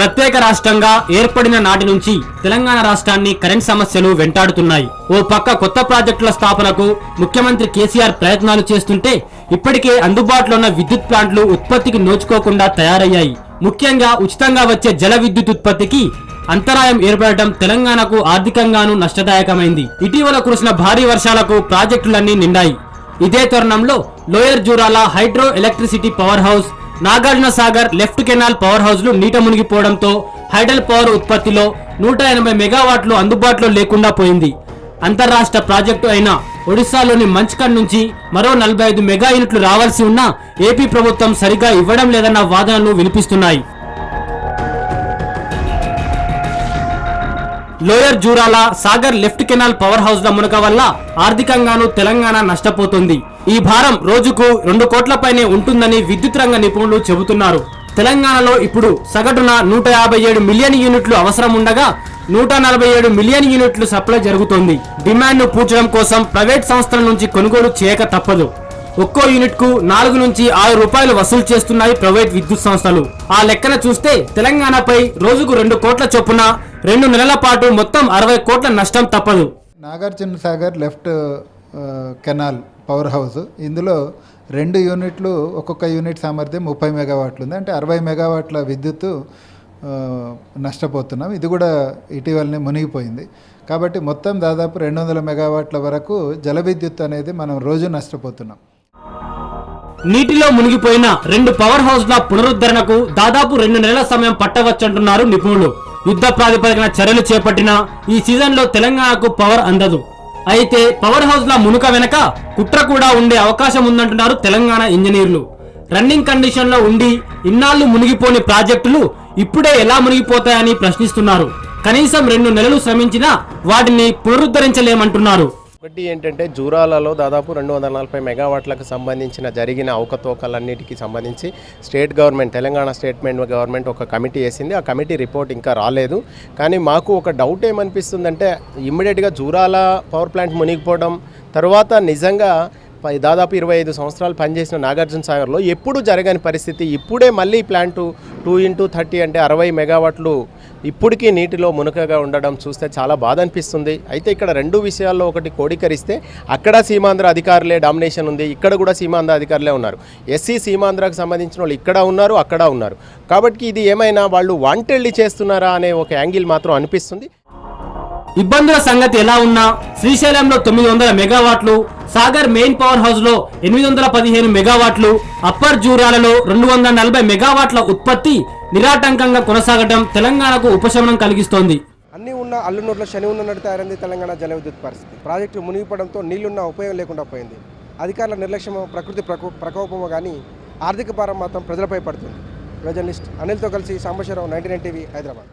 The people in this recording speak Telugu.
ప్రత్యేక రాష్ట్రంగా ఏర్పడిన నాటి నుంచి తెలంగాణ రాష్ట్రాన్ని కరెంట్ సమస్యలు వెంటాడుతున్నాయి. ఓ పక్క కొత్త ప్రాజెక్టుల స్థాపనకు ముఖ్యమంత్రి కేసీఆర్ ప్రయత్నాలు చేస్తుంటే ఇప్పటికే అందుబాటులో ఉన్న విద్యుత్ ప్లాంట్లు ఉత్పత్తికి నోచుకోకుండా తయారయ్యాయి. ముఖ్యంగా ఉచితంగా వచ్చే జల విద్యుత్ ఉత్పత్తికి అంతరాయం ఏర్పడటం తెలంగాణకు ఆర్థికంగానూ నష్టదాయకమైంది. ఇటీవల కురిసిన భారీ వర్షాలకు ప్రాజెక్టులన్నీ నిండాయి. ఇదే తరుణంలో lower Jurala hydro electricity power house, Nagarjuna Sagar left canal power హౌస్లు నీట మునిగిపోవడంతో హైడల్ పవర్ ఉత్పత్తిలో 180 మెగావాట్లు అందుబాటులో లేకుండా పోయింది. అంతర్రాష్ట్ర ప్రాజెక్టు అయిన ఒడిశాలోని మంచ్కన్ నుంచి మరో 45 మెగా యూనిట్లు రావాల్సి ఉన్నా ఏపీ ప్రభుత్వం సరిగా ఇవ్వడం లేదన్న వాదనలు వినిపిస్తున్నాయి. Lower Jurala Sagar left canal power హౌస్ల మునక వల్ల ఆర్థికంగానూ తెలంగాణ నష్టపోతుంది. ఈ భారం రోజుకు 2 కోట్ల పైనే ఉంటుందని విద్యుత్ రంగ నిపుణులు చెబుతున్నారు. తెలంగాణలో ఇప్పుడు సగటున 157 మిలియన్ యూనిట్లు అవసరం ఉండగా 147 మిలియన్ యూనిట్లు సప్లై జరుగుతోంది. డిమాండ్ ను పూడ్చడం కోసం ప్రైవేట్ సంస్థల నుంచి కొనుగోలు చేయక తప్పదు. ఒక్కో యూనిట్ కు 4 నుంచి 6 రూపాయలు వసూలు చేస్తున్నాయి ప్రైవేట్ విద్యుత్ సంస్థలు. ఆ లెక్కన చూస్తే తెలంగాణపై రోజుకు 2 కోట్ల చొప్పున 2 నెలల పాటు మొత్తం 60 కోట్ల నష్టం తప్పదు. Nagarjuna Sagar left canal power house, ఇందులో 2 యూనిట్లు, ఒక్కొక్క యూనిట్ సామర్థ్యం 30 మెగావాట్లు ఉంది. అంటే 60 మెగావాట్ల విద్యుత్తు నష్టపోతున్నాం. ఇది కూడా ఇటీవలనే మునిగిపోయింది. కాబట్టి మొత్తం దాదాపు 200 మెగావాట్ల వరకు జల విద్యుత్ అనేది మనం రోజు నష్టపోతున్నాం. నీటిలో మునిగిపోయిన 2 పవర్ హౌస్ల పునరుద్ధరణకు దాదాపు 2 నెలల సమయం పట్టవచ్చంటున్నారు నిపుణులు. యుద్ధ ప్రాతిపదికన చర్యలు చేపట్టినా ఈ సీజన్లో తెలంగాణకు పవర్ అందదు. అయితే పవర్ హౌస్ల మునుక వెనక కుట్ర కూడా ఉండే అవకాశం ఉందంటున్నారు తెలంగాణ ఇంజనీర్లు. రన్నింగ్ కండిషన్ లో ఉండి ఇన్నాళ్లు మునిగిపోని ప్రాజెక్టులు ఇప్పుడే ఎలా మునిగిపోతాయని ప్రశ్నిస్తున్నారు. కనీసం 2 నెలలు శ్రమించినా వాటిని పునరుద్ధరించలేమంటున్నారు. ఒకటి ఏంటంటే జూరాలలో దాదాపు 240 మెగావాట్లకు సంబంధించిన జరిగిన అవకతవకలన్నిటికీ సంబంధించి state government, Telangana state government ఒక కమిటీ వేసింది. ఆ కమిటీ రిపోర్ట్ ఇంకా రాలేదు. కానీ మాకు ఒక డౌట్ ఏమనిపిస్తుందంటే ఇమ్మీడియట్గా జూరాల పవర్ ప్లాంట్ మునిగిపోవడం తర్వాత నిజంగా దాదాపు 25 సంవత్సరాలు పనిచేసిన నాగార్జున సాగర్లో ఎప్పుడు జరగని పరిస్థితి, ఇప్పుడే మళ్ళీ ప్లాంటు 2x30 అంటే 60 మెగావాట్లు ఇప్పటికీ నీటిలో మునకగా ఉండడం చూస్తే చాలా బాధ అనిపిస్తుంది. అయితే ఇక్కడ 2 విషయాల్లో ఒకటి కోడీకరిస్తే అక్కడ సీమాంధ్ర అధికారులే డామినేషన్ ఉంది, ఇక్కడ కూడా సీమాంధ్ర అధికారులే ఉన్నారు. ఎస్సీ సీమాంధ్రకు సంబంధించిన వాళ్ళు ఇక్కడ ఉన్నారు, అక్కడ ఉన్నారు. కాబట్టి ఇది ఏమైనా వాళ్ళు వాంటెడ్లీ చేస్తున్నారా అనే ఒక యాంగిల్ మాత్రం అనిపిస్తుంది. ఇబ్బందుల సంగతి ఎలా ఉన్నా శ్రీశైలంలో 900 మెగావాట్లు, సాగర్ మెయిన్ పవర్ హౌస్ లో 815 మెగావాట్లు, అప్పర్ జూరాలలో 240 మెగావాట్ల ఉత్పత్తి నిరాటంకంగా కొనసాగడం తెలంగాణకు ఉపశమనం కలిగిస్తోంది. అన్ని ఉన్న అల్లునోట్ల శని ఉన్నట్టు తయారైంది తెలంగాణ జల విద్యుత్ పరిస్థితి. ప్రాజెక్టు మునిగిపోవడంతో నీళ్లున్న ఉపయోగం లేకుండా పోయింది. అధికారుల నిర్లక్ష్యమో ప్రకృతి ప్రకోపమో కానీ ఆర్థిక భారం మాత్రం ప్రజలపై పడుతుంది. జర్నలిస్ట్ అనిల్తో కలిసి సాంబశివరావు, 99 టీవీ, హైదరాబాద్.